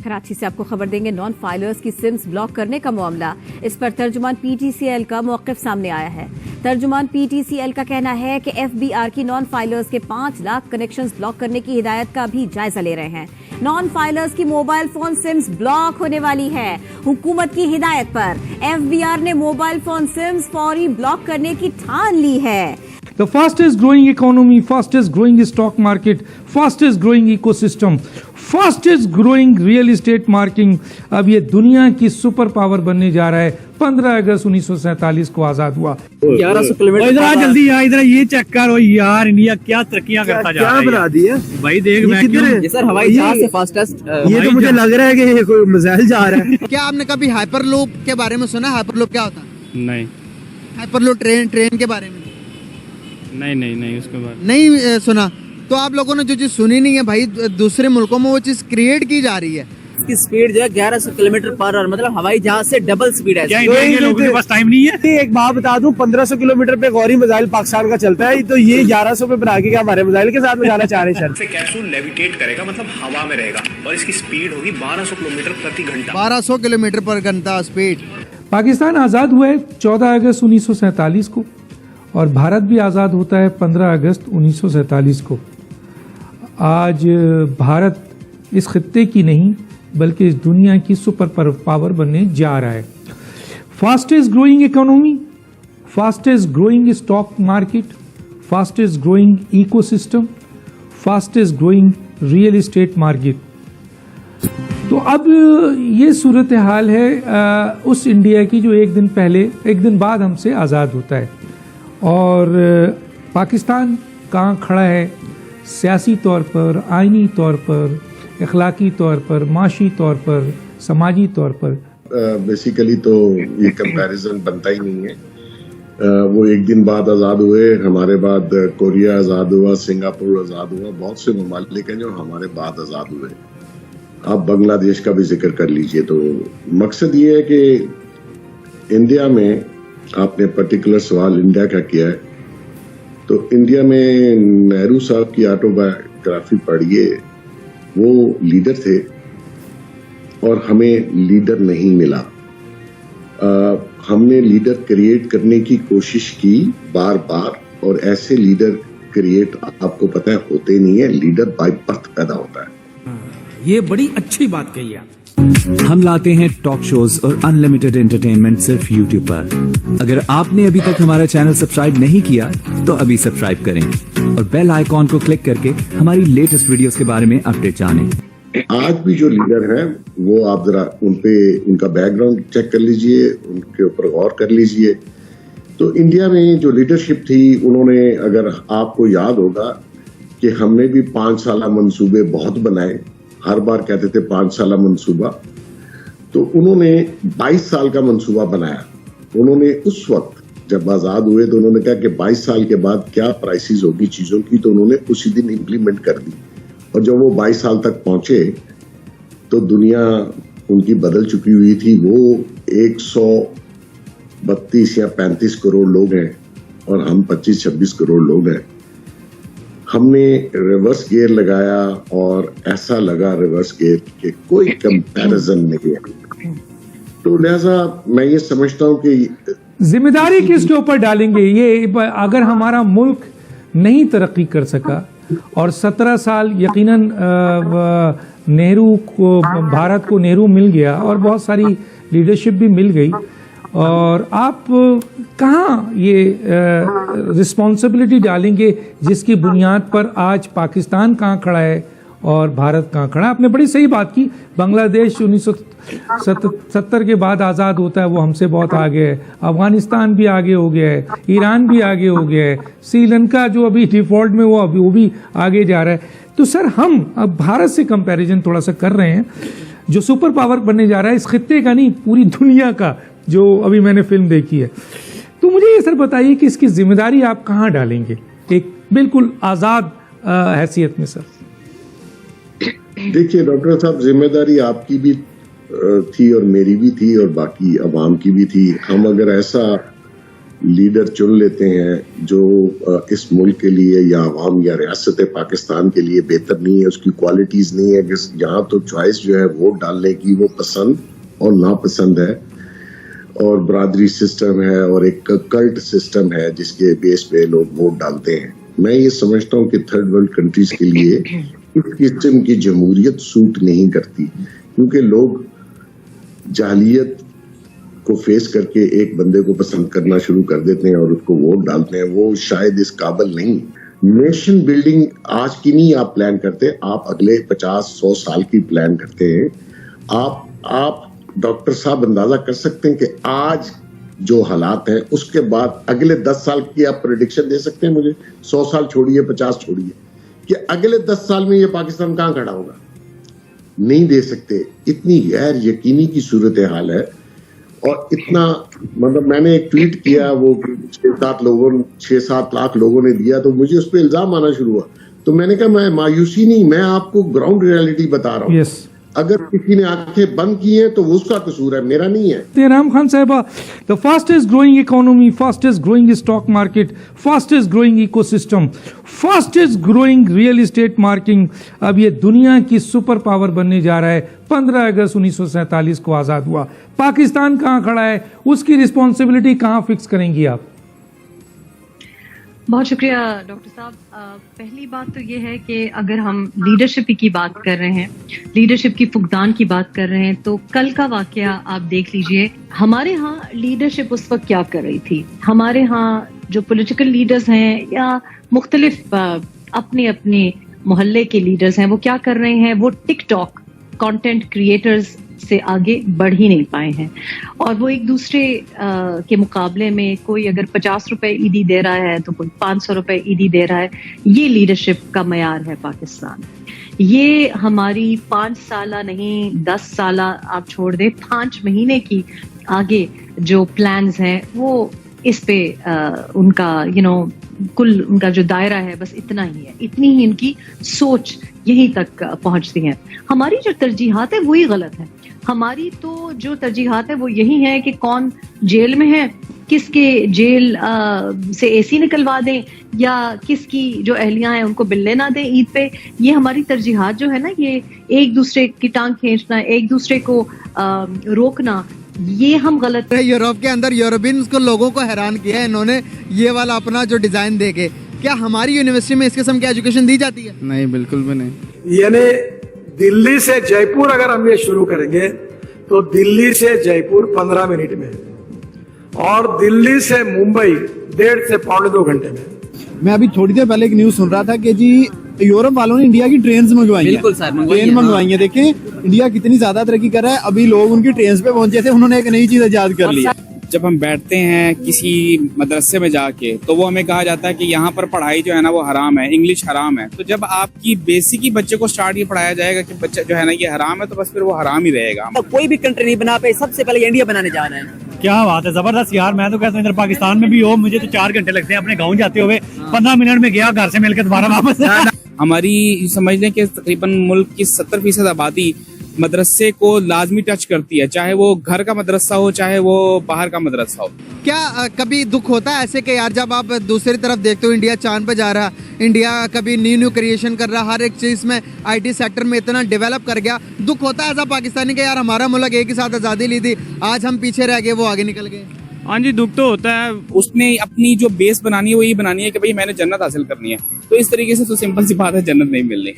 कराची से आपको खबर देंगे, नॉन फाइलर्स की सिम्स ब्लॉक करने का मामला। इस पर तर्जुमान पीटीसीएल का मौक़िफ़ सामने आया है। तर्जुमान पीटीसीएल का कहना है कि एफबीआर की नॉन फाइलर्स के 5 लाख कनेक्शंस ब्लॉक करने की हिदायत का भी जायजा ले रहे हैं। नॉन फाइलर्स की मोबाइल फोन सिम्स ब्लॉक होने वाली है। हुकूमत की हिदायत पर एफबीआर ने मोबाइल फोन सिम्स फौरी ब्लॉक करने की ठान ली है। The fastest growing economy, fastest growing stock market, fastest growing ecosystem, fastest growing real estate marketing, अब ये दुनिया की सुपर पावर बनने जा रहा है। 15 अगस्त 1947 को आजाद हुआ। 1100 किलोमीटर। इधर जल्दी यहाँ, इधर ये चेक करो यार, इंडिया क्या तरक्कियां करता जा रहा है। क्या बना दी है भाई, देख मैं ये सर हवाई जहाज से फास्टेस्ट। ये तो मुझे लग रहा है कि ये कोई मिसाइल जा रहा है। क्या आपने कभी हाइपरलूप के बारे में सुना? हाइपरलूप क्या होता है? नहीं। हाइपरलूप ट्रेन के बारे में नहीं उसके बाद नहीं सुना। तो आप लोगों ने जो चीज सुनी नहीं है भाई, दूसरे मुल्कों में वो चीज क्रिएट की जा रही है। इसकी स्पीड जो है 1100 किलोमीटर पर आवर, मतलब हवाई जहाज से डबल स्पीड है। क्या लोगों के पास टाइम नहीं है? एक बात बता दूं, 1500 किलोमीटर पे गौरी मिसाइल पाकिस्तान का चलता है, तो ये 1100 पे बना के क्या हमारे मिसाइल के साथ में जाना चाह रहे हैं? कैप्सूल लेविटेट करेगा, मतलब हवा में रहेगा, और इसकी स्पीड होगी 1200 किलोमीटर प्रति घंटा। 1200 किलोमीटर पर घंटा स्पीड। पाकिस्तान आजाद हुआ है 14 अगस्त 1947 को, और भारत भी आज़ाद होता है 15 अगस्त 1947 को। आज भारत इस खित्ते की नहीं बल्कि इस दुनिया की सुपर पावर बनने जा रहा है। Fastest growing economy, fastest growing stock market, fastest growing ecosystem, fastest growing real estate market. तो अब ये सूरत हाल है उस इंडिया की जो एक दिन बाद हमसे आज़ाद होता है। और पाकिस्तान कहाँ खड़ा है सियासी तौर पर, आइनी तौर पर, अखलाकी तौर पर, माशी तौर पर, समाजी तौर पर। बेसिकली तो ये कंपैरिजन बनता ही नहीं है। वो एक दिन बाद आज़ाद हुए, हमारे बाद कोरिया आज़ाद हुआ, सिंगापुर आज़ाद हुआ, बहुत से ममालिक हैं जो हमारे बाद आज़ाद हुए। आप बांग्लादेश का भी जिक्र कर लीजिए। तो मकसद ये है कि इंडिया में, आपने पर्टिकुलर सवाल इंडिया का किया है, तो इंडिया में नेहरू साहब की ऑटोबायोग्राफी पढ़िए। वो लीडर थे और हमें लीडर नहीं मिला। हमने लीडर क्रिएट करने की कोशिश की बार बार, और ऐसे लीडर क्रिएट आपको पता है होते नहीं है, लीडर बाय बर्थ पैदा होता है। ये बड़ी अच्छी बात कही है। हम लाते हैं टॉक शोज और अनलिमिटेड एंटरटेनमेंट सिर्फ YouTube पर। अगर आपने अभी तक हमारा चैनल सब्सक्राइब नहीं किया तो अभी सब्सक्राइब करें और बेल आइकॉन को क्लिक करके हमारी लेटेस्ट वीडियोस के बारे में अपडेट जानें। आज भी जो लीडर हैं वो आप जरा उनका बैकग्राउंड चेक कर लीजिए, उनके ऊपर गौर कर लीजिए। तो इंडिया में जो लीडरशिप थी, उन्होंने, अगर आपको याद होगा कि हमने भी 5 साला मंसूबे बहुत बनाए, हर बार कहते थे 5 साला मंसूबा, तो उन्होंने 22 साल का मंसूबा बनाया। उन्होंने उस वक्त जब आजाद हुए तो उन्होंने कहा कि 22 साल के बाद क्या प्राइसेस होगी चीजों की, तो उन्होंने उसी दिन इंप्लीमेंट कर दी। और जब वो 22 साल तक पहुंचे तो दुनिया उनकी बदल चुकी हुई थी। वो 132 या 35 करोड़ लोग हैं और हम 25-26 करोड़ लोग हैं। हमने रिवर्स गियर लगाया और ऐसा लगा रिवर्स गियर के कोई कंपैरिजन नहीं है। तो लिहाजा मैं ये समझता हूँ कि जिम्मेदारी किसके ऊपर डालेंगे? ये अगर हमारा मुल्क नहीं तरक्की कर सका और 17 साल यकीनन नेहरू को, भारत को नेहरू मिल गया और बहुत सारी लीडरशिप भी मिल गई, और आप कहाँ ये रिस्पॉन्सिबिलिटी डालेंगे जिसकी बुनियाद पर आज पाकिस्तान कहाँ खड़ा है और भारत कहाँ खड़ा है? आपने बड़ी सही बात की। बांग्लादेश 1970 के बाद आज़ाद होता है, वो हमसे बहुत आगे है। अफगानिस्तान भी आगे हो गया है, ईरान भी आगे हो गया है, श्रीलंका जो अभी डिफॉल्ट में वो भी आगे जा रहा है। तो सर, हम अब भारत से कंपैरिजन थोड़ा सा कर रहे हैं, जो सुपर पावर बनने जा रहा है इस खित्ते का नहीं, पूरी दुनिया का, जो अभी मैंने फिल्म देखी है। तो मुझे ये सर बताइए कि इसकी जिम्मेदारी आप कहाँ डालेंगे एक बिल्कुल आज़ाद हैसियत में? सर देखिए डॉक्टर साहब, जिम्मेदारी आपकी भी थी और मेरी भी थी और बाकी अवाम की भी थी। हम अगर ऐसा लीडर चुन लेते हैं जो इस मुल्क के लिए या अवाम या रियासत पाकिस्तान के लिए बेहतर नहीं है, उसकी क्वालिटीज नहीं है कि यहाँ तो चॉइस जो है वोट डालने की वो पसंद और नापसंद है, और बरादरी सिस्टम है और एक कल्ट सिस्टम है जिसके बेस पे लोग वोट डालते हैं। मैं ये समझता हूँ कि थर्ड वर्ल्ड कंट्रीज के लिए इस किस्म की जमहूरियत सूट नहीं करती, क्योंकि लोग जालियत को फेस करके एक बंदे को पसंद करना शुरू कर देते हैं और उसको वोट डालते हैं। वो शायद इस काबिल नहीं। नेशन बिल्डिंग आज की नहीं आप प्लान करते, आप अगले 50-100 साल की प्लान करते हैं। आप डॉक्टर साहब अंदाजा कर सकते हैं कि आज जो हालात हैं उसके बाद अगले 10 साल की आप प्रेडिक्शन दे सकते हैं मुझे? 100 साल छोड़िए, 50 छोड़िए, कि अगले 10 साल में ये पाकिस्तान कहां खड़ा होगा? नहीं दे सकते। इतनी गैर यकीनी की सूरत हाल है। और इतना मतलब मैंने एक ट्वीट किया, वो 6-7 लाख लोगों ने दिया, तो मुझे उस पर इल्जाम आना शुरू हुआ। तो मैंने कहा मैं मायूसी नहीं, मैं आपको ग्राउंड रियलिटी बता रहा हूँ। यस, अगर किसी ने आंखें बंद की हैं तो वो उसका कसूर है, मेरा नहीं है। Imran Khan Sahaba, the fastest growing economy, fastest growing stock market, fastest growing ecosystem, fastest growing real estate marketing, अब ये दुनिया की सुपर पावर बनने जा रहा है। 15 अगस्त 1947 को आजाद हुआ। पाकिस्तान कहाँ खड़ा है, उसकी रिस्पॉन्सिबिलिटी कहाँ फिक्स करेंगी आप? बहुत शुक्रिया डॉक्टर साहब। पहली बात तो ये है कि अगर हम लीडरशिप की बात कर रहे हैं, लीडरशिप की फुकदान की बात कर रहे हैं, तो कल का वाकया आप देख लीजिए। हमारे यहाँ लीडरशिप उस वक्त क्या कर रही थी? हमारे यहाँ जो पॉलिटिकल लीडर्स हैं या मुख्तलिफ अपने अपने मोहल्ले के लीडर्स हैं, वो क्या कर रहे हैं? वो टिकटॉक कंटेंट क्रिएटर्स से आगे बढ़ ही नहीं पाए हैं। और वो एक दूसरे के मुकाबले में कोई अगर 50 रुपए ईदी दे रहा है तो कोई 500 रुपए ईदी दे रहा है। ये लीडरशिप का मयार है पाकिस्तान। ये हमारी 5 साल नहीं 10 साल आप छोड़ दे, 5 महीने की आगे जो प्लान्स हैं वो इस पे उनका कुल उनका जो दायरा है बस इतना ही है। इतनी ही इनकी सोच यहीं तक पहुंचती है। हमारी जो तरजीहात है वही गलत है। हमारी तो जो तरजीहात है वो यही है कि कौन जेल में है, किसके जेल से एसी निकलवा दें, या किसकी जो अहलियां हैं उनको बिल्ले ना दें ईद पे। ये हमारी तरजीहात जो है ना, ये एक दूसरे की टांग खींचना, एक दूसरे को रोकना, ये हम गलत है। यूरोप के अंदर यूरोपियंस को लोगों को हैरान किया है इन्होंने ये वाला अपना जो डिजाइन देके। क्या हमारी यूनिवर्सिटी में इस किस्म की एजुकेशन दी जाती है? नहीं, बिल्कुल भी नहीं। यानी दिल्ली से जयपुर अगर हम ये शुरू करेंगे तो दिल्ली से जयपुर 15 मिनट में, और दिल्ली से मुंबई 1.5 से 1.25 घंटे में। मैं अभी थोड़ी देर पहले एक न्यूज सुन रहा था कि जी यूरोप वालों ने इंडिया की ट्रेन मंगवाई है। बिल्कुल सर, ट्रेन मंगवाई है। देखें इंडिया कितनी ज्यादा तरक्की कर रहा है। अभी लोग उनकी ट्रेन पे पहुंचे थे, उन्होंने एक नई चीज इजाद कर ली। जब हम बैठते हैं किसी मदरसे में जाके तो वो हमें कहा जाता है कि यहाँ पर पढ़ाई जो है ना वो हराम है, इंग्लिश हराम है। तो जब आपकी बेसिक ही बच्चे को स्टार्ट ये पढ़ाया जाएगा कि बच्चा जो है ना ये हराम है, तो बस फिर वो हराम ही रहेगा। तो कोई भी कंट्री नहीं बना पे, सबसे पहले इंडिया बनाने जा रहे हैं। क्या बात है, जबरदस्त यार। मैं तो कहता हूँ इधर पाकिस्तान में भी हो, मुझे तो 4 घंटे लगते हैं अपने गाँव जाते हुए। 15 मिनट में गया, घर से मिलकर दोबारा वापस। हमारी समझ लें कि तकरीबन मुल्क की 70% आबादी मदरसे को लाजमी टच करती है, चाहे वो घर का मदरसा हो चाहे वो बाहर का मदरसा हो। क्या कभी दुख होता है ऐसे कि यार जब आप दूसरी तरफ देखते हो इंडिया चांद पे जा रहा, इंडिया कभी न्यू क्रिएशन कर रहा, हर एक चीज में IT सेक्टर में इतना डेवलप कर गया, दुख होता है ऐसा पाकिस्तानी के यार हमारा मुल्क एक ही साथ आज़ादी ली थी, आज हम पीछे रह गए, वो आगे निकल गए? हाँ जी, दुख तो होता है। उसने अपनी जो बेस बनानी है वो ये बनानी है कि भाई मैंने जन्नत हासिल करनी है, तो इस तरीके से तो सिंपल सी बात है, जन्नत नहीं मिलनी।